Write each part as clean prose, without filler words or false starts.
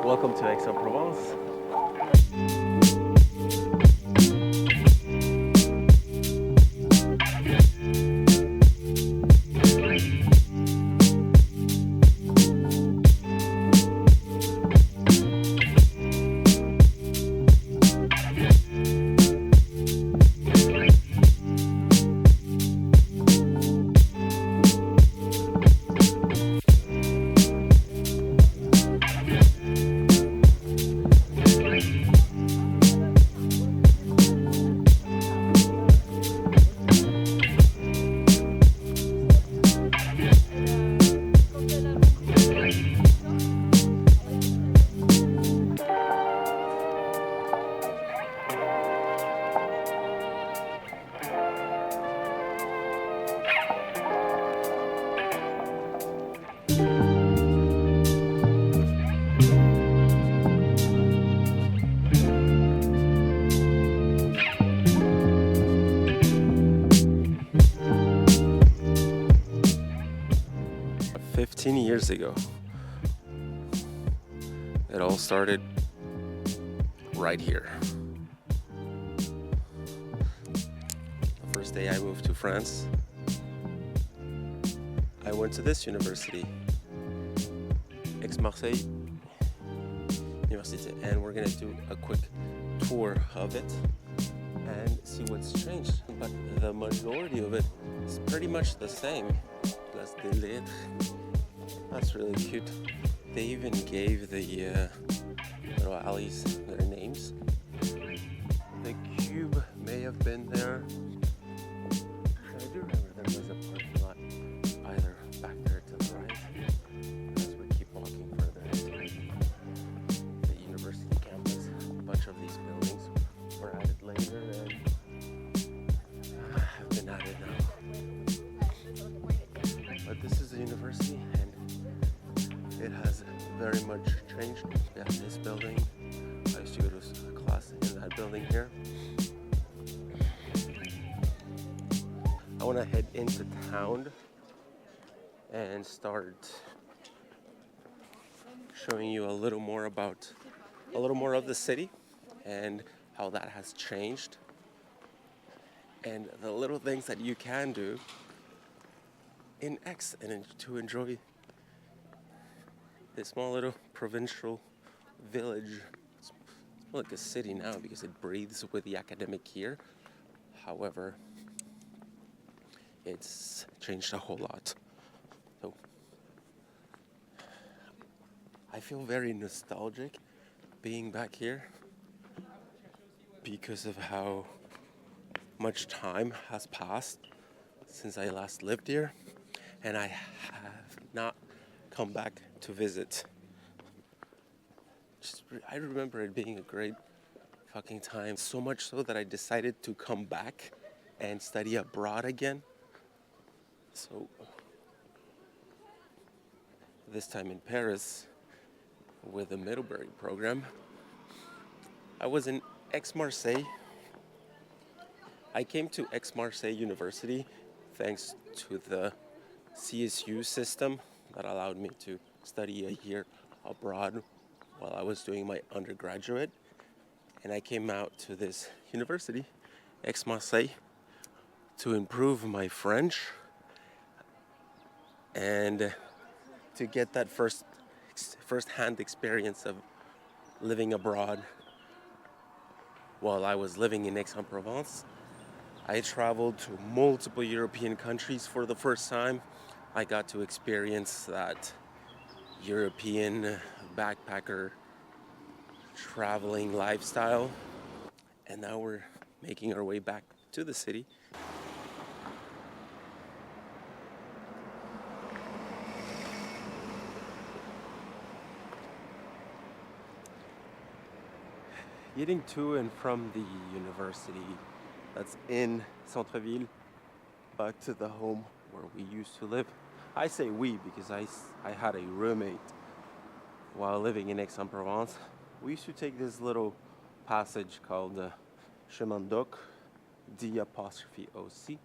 Welcome to Aix-en-Provence. 15 years ago, it all started right here. The first day I moved to France, I went to this university, Aix-Marseille University, and we're gonna do a quick tour of it and see what's changed. But the majority of it is pretty much the same. Place des Lettres. That's really cute. They even gave the little alleys their names. The Cube may have been there. I do remember there was a parking lot either back there to the right as we keep walking further into the university campus. A bunch of these buildings were added later and have been added now. But this is a university and it has very much changed. We have this building. I used to go to a class in that building here. I want to head into town and start showing you a little more of the city and how that has changed and the little things that you can do in Aix and to enjoy this small little provincial village. It's more like a city now because it breathes with the academic year. However, it's changed a whole lot. So I feel very nostalgic being back here because of how much time has passed since I last lived here, and I have not come back to visit. I remember it being a great fucking time, so much so that I decided to come back and study abroad again. So this time in Paris with the Middlebury program. I was in Aix-Marseille. I came to Aix-Marseille University thanks to the CSU system that allowed me to study a year abroad while I was doing my undergraduate. And I came out to this university, Aix-Marseille, to improve my French and to get that first-hand experience of living abroad while I was living in Aix-en-Provence. I traveled to multiple European countries for the first time. I got to experience that European backpacker traveling lifestyle. And now we're making our way back to the city. Getting to and from the university that's in Centre-Ville back to the home where we used to live. I say we because I had a roommate while living in Aix-en-Provence. We used to take this little passage called Chemin d'Oc, D''OC,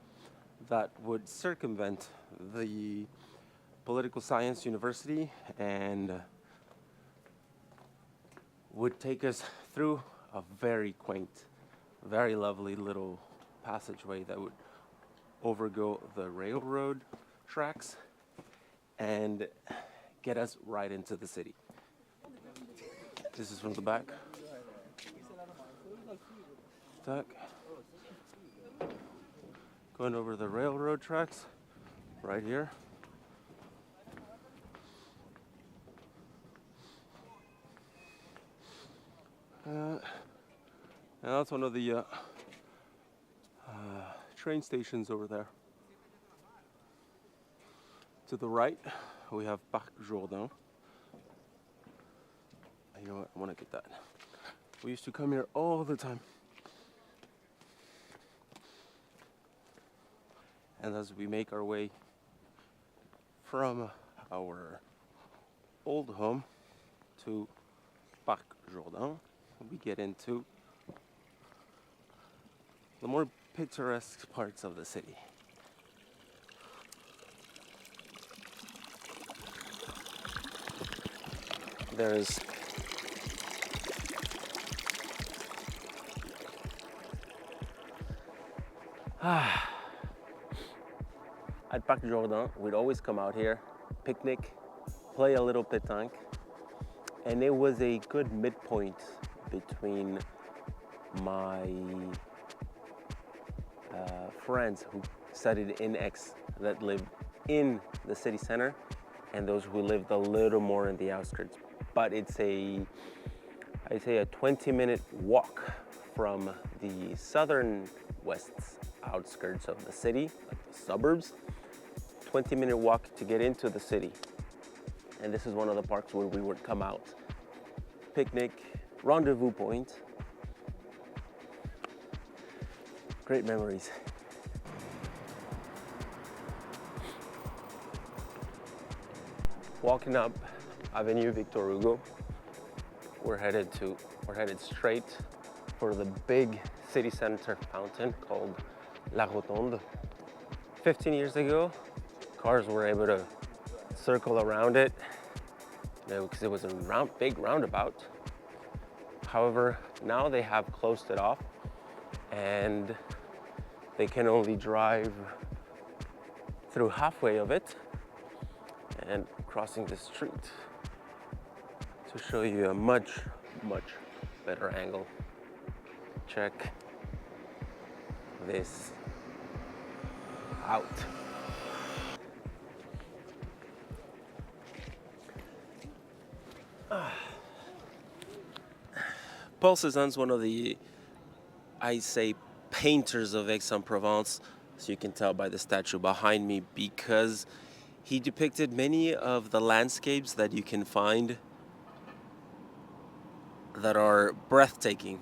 that would circumvent the political science university and would take us through a very quaint, very lovely little passageway that would overgo the railroad tracks and get us right into the city. This is from the back. Tuck. Going over the railroad tracks right here. And that's one of the train stations over there. To the right, we have Parc Jourdain. You know what? I want to get that. We used to come here all the time. And as we make our way from our old home to Parc Jourdain, we get into the more picturesque parts of the city. There's at Parc Jourdain, we'd always come out here, picnic, play a little pétanque, and it was a good midpoint between my friends who studied in Aix that lived in the city center and those who lived a little more in the outskirts. But it's I'd say a 20-minute walk from the southern west outskirts of the city, like the suburbs, 20-minute walk to get into the city. And this is one of the parks where we would come out, picnic, rendezvous point. Great memories. Walking up Avenue Victor Hugo, we're headed straight for the big city center fountain called La Rotonde. 15 years ago, cars were able to circle around it because it was a big roundabout. However, now they have closed it off and they can only drive through halfway of it and crossing the street to show you a much better angle. Check this out. Paul Cézanne's one of the, I say, painters of Aix-en-Provence, so you can tell by the statue behind me, because he depicted many of the landscapes that you can find that are breathtaking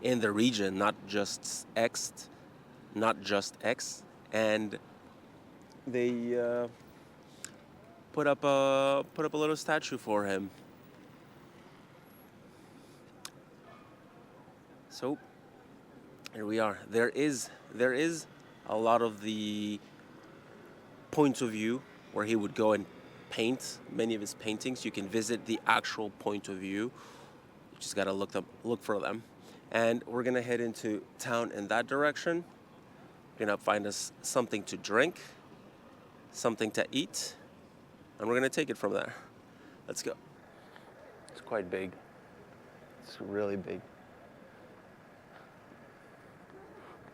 in the region, not just Aix, and they put up a little statue for him. So here we are. There is a lot of the points of view where he would go and paint many of his paintings. You can visit the actual point of view. You just gotta look for them. And we're gonna head into town in that direction. We're gonna find us something to drink, something to eat, and we're gonna take it from there. Let's go. It's quite big. It's really big.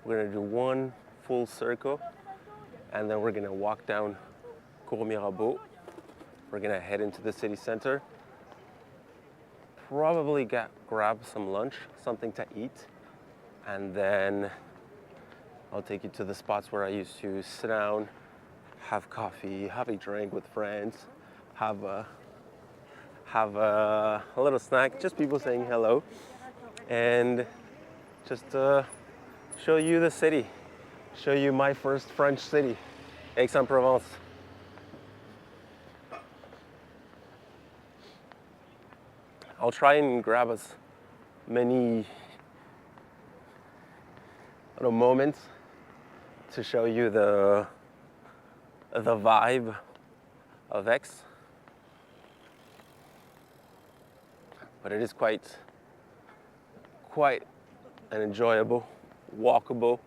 We're gonna do one full circle, and then we're gonna walk down Cours Mirabeau. We're gonna head into the city center, probably grab some lunch, something to eat, and then I'll take you to the spots where I used to sit down, have coffee, have a drink with friends, have a little snack, just people saying hello, and just show you the city, show you my first French city, Aix-en-Provence. I'll try and grab as many little moments to show you the vibe of Aix. but it is quite an enjoyable, walkable,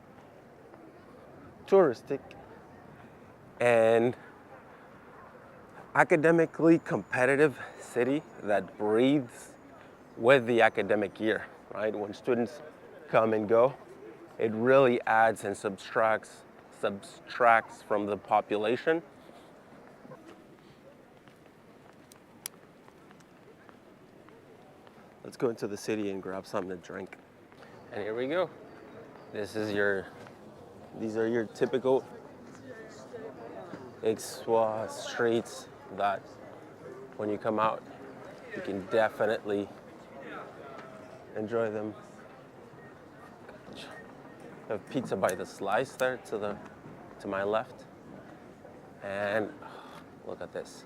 touristic, and academically competitive city that breathes with the academic year, right? When students come and go, it really adds and subtracts from the population. Let's go into the city and grab something to drink. And here we go. These are your typical Aixois streets that when you come out, you can definitely enjoy them. I have pizza by the slice there to my left. And look at this.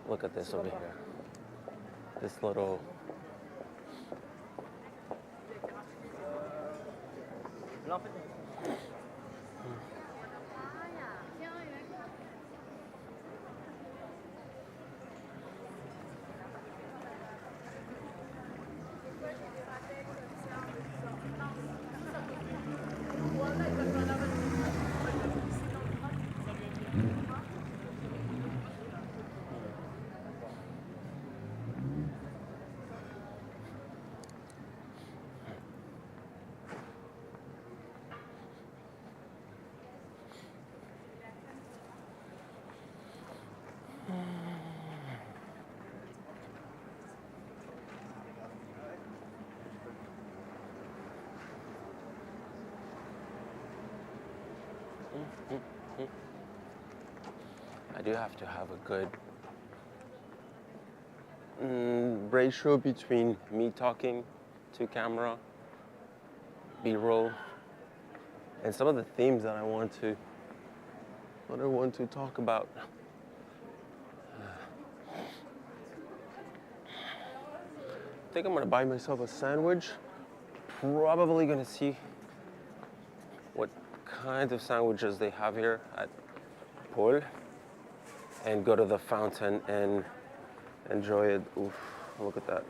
Look at this over here. This little I do have to have a good ratio between me talking to camera, B-roll, and some of the themes that I want to talk about. I think I'm gonna buy myself a sandwich. Probably gonna see what kinds of sandwiches they have here at Paul, and go to the fountain and enjoy it. Oof, look at that.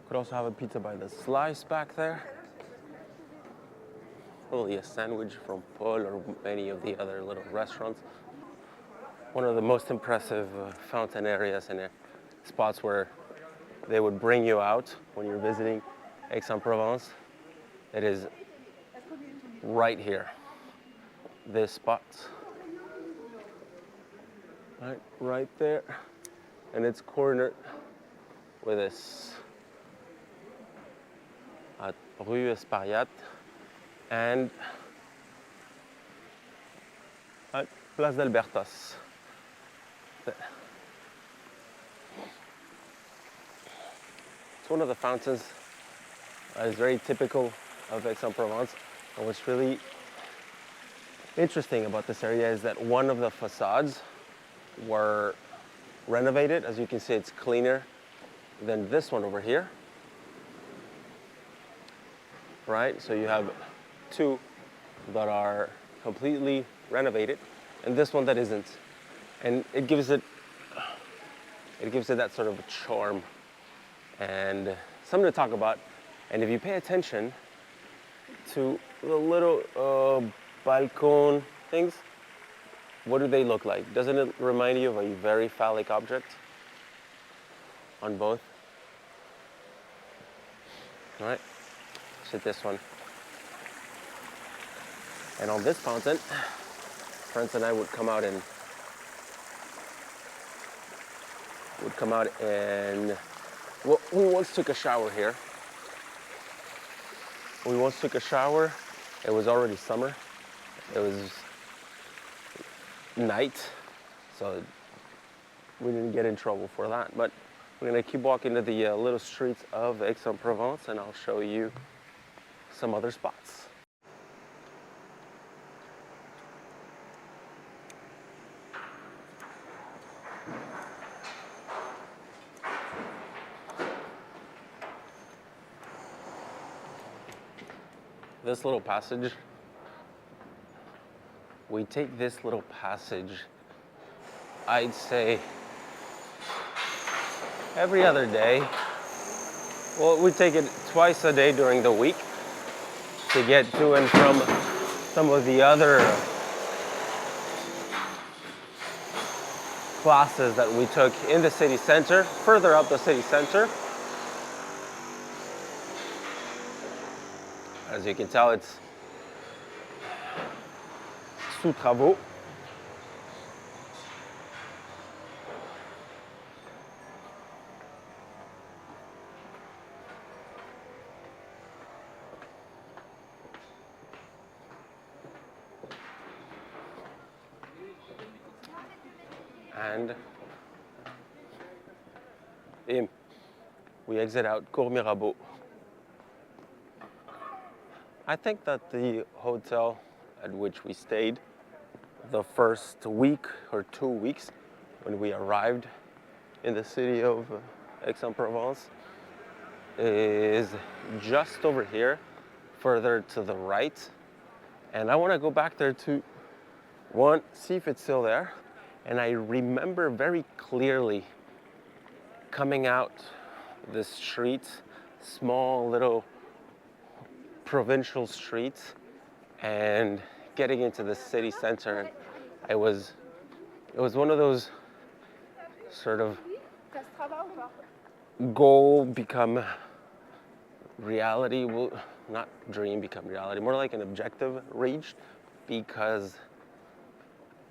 Could also have a pizza by the slice back there. Probably a sandwich from Paul or any of the other little restaurants. One of the most impressive fountain areas and spots where they would bring you out when you're visiting Aix-en-Provence. It is right here. This spot. Right there. And it's cornered with this at Rue Espariat and at Place d'Albertas. It's one of the fountains that is very typical of Aix-en-Provence. And what's really interesting about this area is that one of the facades were renovated. As you can see, it's cleaner than this one over here. Right? So you have two that are completely renovated and this one that isn't. And it gives it that sort of charm and something to talk about. And if you pay attention to the little balcony things, what do they look like? Doesn't it remind you of a very phallic object on both? All right, sit this one. And on this fountain, friends and I would come out and well, we once took a shower here. It was already summer. It was night, so we didn't get in trouble for that. But we're gonna keep walking to the little streets of Aix-en-Provence, and I'll show you some other spots. This little passage, we take this little passage, I'd say every other day. Well, we take it twice a day during the week to get to and from some of the other classes that we took in the city center, further up the city center. As you can tell, it's sous travaux. And we exit out Cour Mirabeau. I think that the hotel at which we stayed the first week or 2 weeks when we arrived in the city of Aix-en-Provence is just over here, further to the right. And I want to go back there to, one, see if it's still there. And I remember very clearly coming out the street, small little provincial streets, and getting into the city center. It was one of those sort of goal become reality, well, not dream become reality, more like an objective reached, because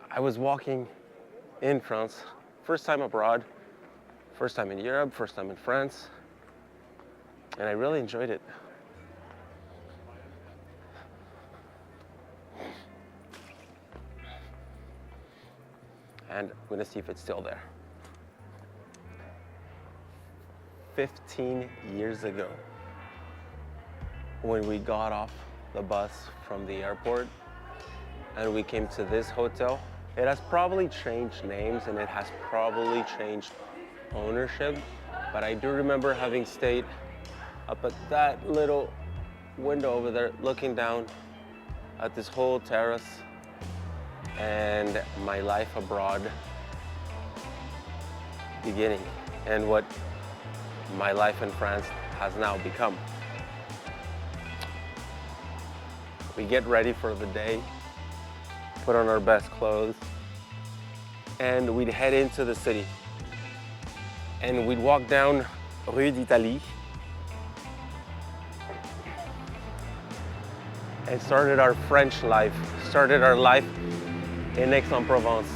I was walking in France, first time abroad, first time in Europe, first time in France, and I really enjoyed it. And I'm gonna see if it's still there. 15 years ago, when we got off the bus from the airport and we came to this hotel, it has probably changed names and it has probably changed ownership, but I do remember having stayed up at that little window over there, looking down at this whole terrace and my life abroad beginning, and what my life in France has now become. We get ready for the day, put on our best clothes, and we'd head into the city. And we'd walk down Rue d'Italie and started our French life, started our life in Aix-en-Provence.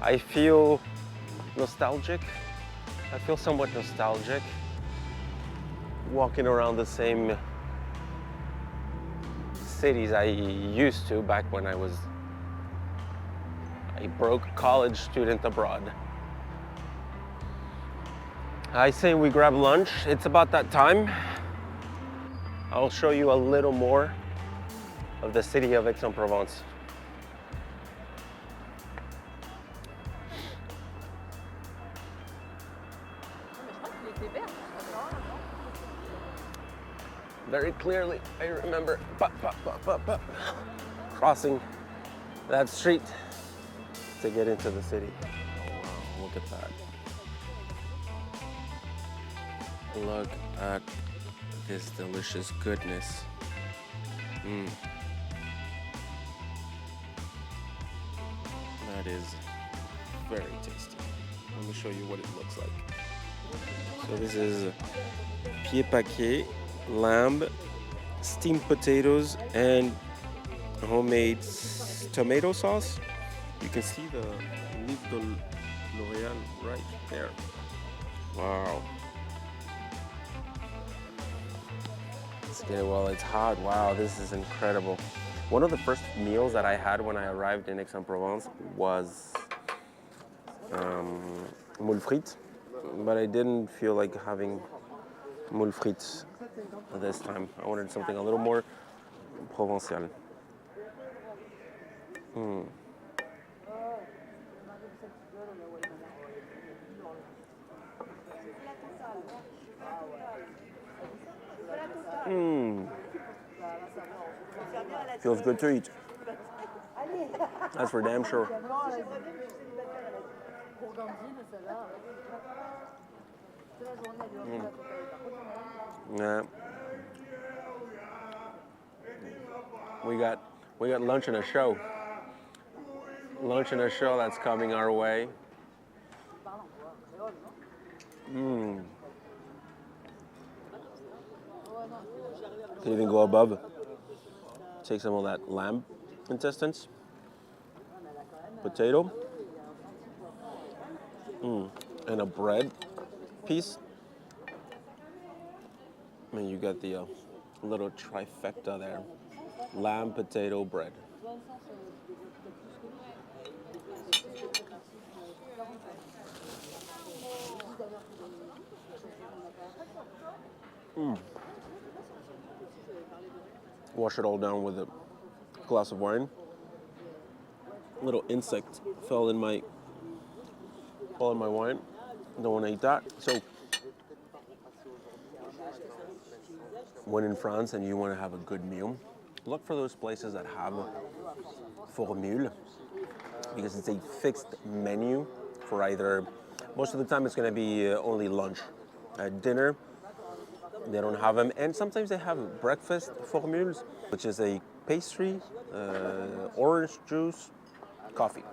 I feel nostalgic. I feel somewhat nostalgic walking around the same cities I used to back when I was a broke college student abroad. I say we grab lunch. It's about that time. I'll show you a little more of the city of Aix-en-Provence. Very clearly, I remember crossing that street to get into the city. Oh wow, look at that. Look at this delicious goodness. That is very tasty. Let me show you what it looks like. So this is pied paquet, lamb, steamed potatoes, and homemade tomato sauce. You can see the Livre de L'Oréal right there. Wow. Let's get it while it's hot. Wow, this is incredible. One of the first meals that I had when I arrived in Aix-en-Provence was moules frites, but I didn't feel like having moules frites this time. I wanted something a little more provincial. Feels good to eat. That's for damn sure. Yeah. We got lunch and a show. Lunch and a show that's coming our way. Can even go above. Take some of that lamb intestines. Potato. And a bread piece. And you got the little trifecta there. Lamb, potato, bread. Wash it all down with a glass of wine. Little insect fell in my wine. Don't want to eat that. So when in France and you want to have a good meal, look for those places that have formule, because it's a fixed menu for either. Most of the time it's going to be only lunch. At dinner, they don't have them. And sometimes they have breakfast formules, which is a pastry, orange juice, coffee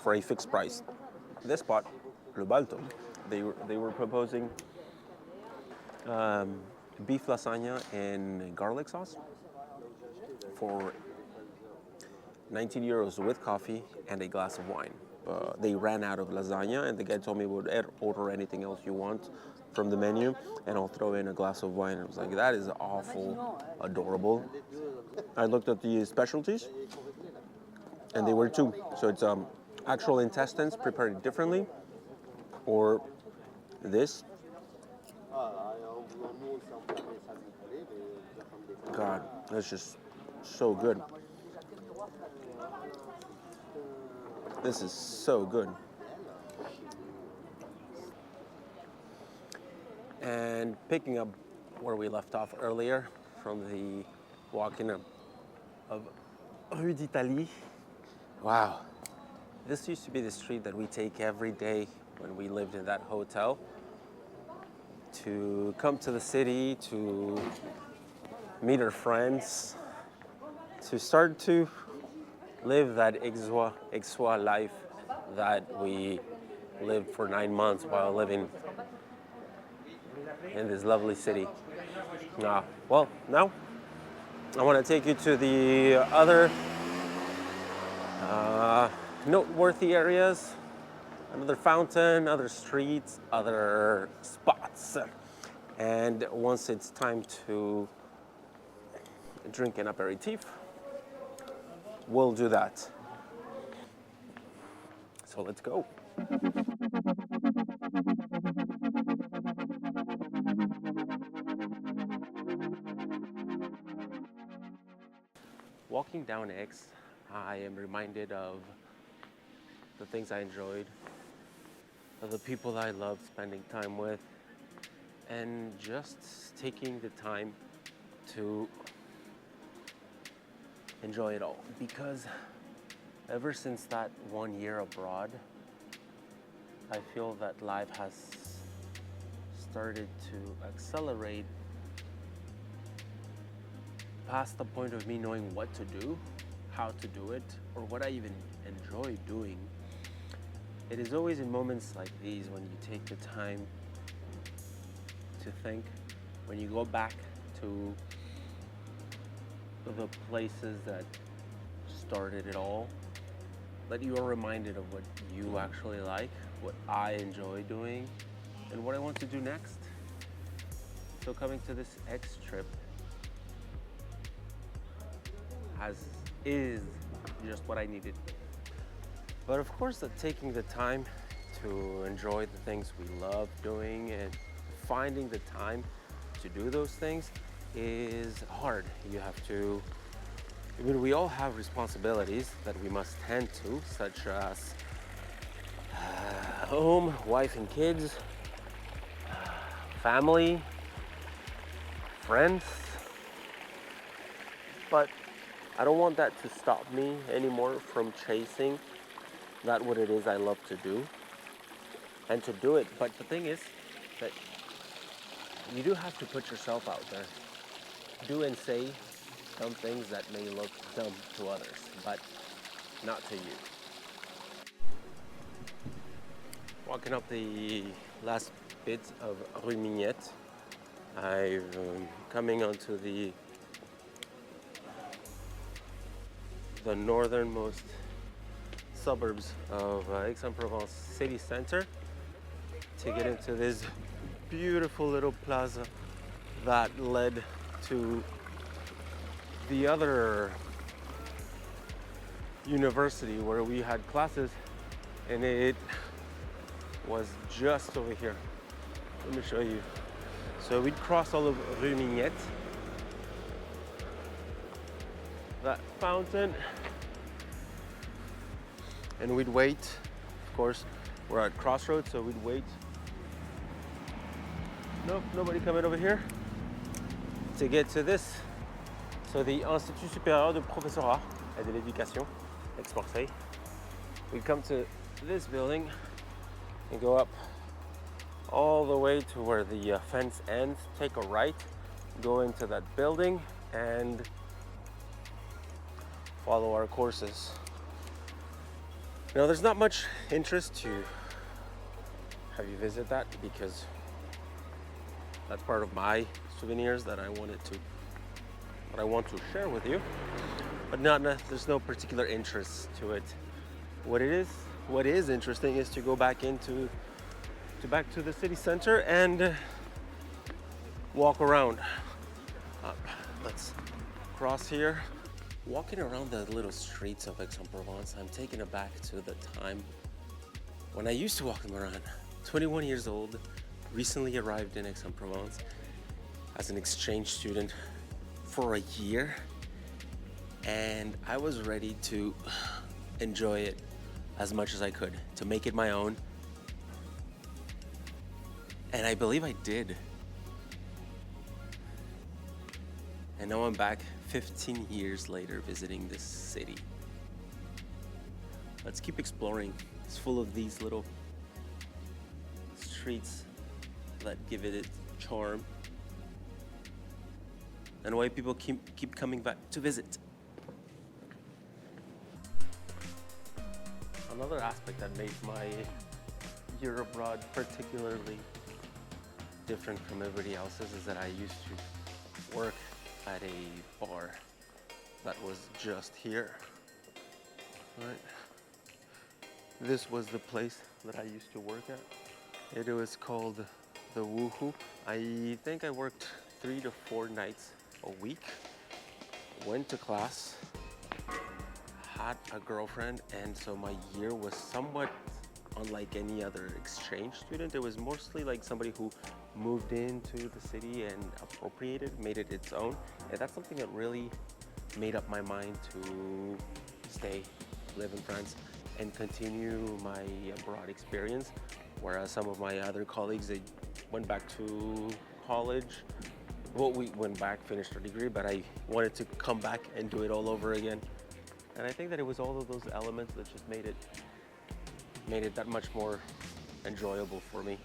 for a fixed price. This spot, Le Balto, they were proposing beef lasagna and garlic sauce for 19 euros with coffee and a glass of wine. They ran out of lasagna, and the guy told me, "Would order anything else you want from the menu, and I'll throw in a glass of wine." I was like, that is awful, adorable. I looked at the specialties, and they were two. So it's actual intestines prepared differently, or this. God, that's just so good. This is so good. And picking up where we left off earlier from the walking of Rue d'Italie. Wow. This used to be the street that we take every day when we lived in that hotel to come to the city, to meet our friends, to start to live that Aixois life that we lived for 9 months while living in this lovely city. Well, now I want to take you to the other noteworthy areas, another fountain, other streets, other spots. And once it's time to drink an aperitif, we'll do that. So let's go. Walking down Aix, I am reminded of the things I enjoyed, of the people I loved spending time with, and just taking the time to enjoy it all. Because ever since that 1 year abroad, I feel that life has started to accelerate past the point of me knowing what to do, how to do it, or what I even enjoy doing. It is always in moments like these when you take the time to think, when you go back to the places that started it all, that you are reminded of what you actually like, what I enjoy doing, and what I want to do next. So coming to this Aix trip is just what I needed. But of course, that taking the time to enjoy the things we love doing and finding the time to do those things is hard. You have to, we all have responsibilities that we must tend to, such as home, wife and kids, family, friends. But I don't want that to stop me anymore from chasing That's what it is I love to do and to do it. But the thing is that you do have to put yourself out there. Do and say some things that may look dumb to others, but not to you. Walking up the last bit of Rue Mignette, I'm coming onto the northernmost suburbs of Aix-en-Provence city center to get into this beautiful little plaza that led to the other university where we had classes, and it was just over here. Let me show you. So we'd cross all of Rue Mignette, that fountain, and we'd wait. Of course, we're at crossroads, so we'd wait. Nope, nobody coming over here to get to this. So the Institut Supérieur de Professorat et de l'Éducation, Aix-Marseille. We'd come to this building and go up all the way to where the fence ends, take a right, go into that building, and follow our courses. Now, there's not much interest to have you visit that because that's part of my souvenirs that I want to share with you, but there's no particular interest to it. What is interesting is to go back to the city center and walk around. Let's cross here. Walking around the little streets of Aix-en-Provence, I'm taken aback to the time when I used to walk them around. 21 years old, recently arrived in Aix-en-Provence as an exchange student for a year, and I was ready to enjoy it as much as I could, to make it my own. And I believe I did. And now I'm back 15 years later visiting this city. Let's keep exploring. It's full of these little streets that give it its charm and why people keep coming back to visit. Another aspect that made my year abroad particularly different from everybody else's is that I used to work at a bar that was just here. Right? This was the place that I used to work at. It was called the Woohoo. I think I worked 3 to 4 nights a week, went to class, had a girlfriend, and so my year was somewhat unlike any other exchange student. It was mostly like somebody who moved into the city and made it its own. And that's something that really made up my mind to stay, live in France, and continue my abroad experience. Whereas some of my other colleagues, they went back to college. Well, we went back, finished our degree, but I wanted to come back and do it all over again. And I think that it was all of those elements that just made it that much more enjoyable for me.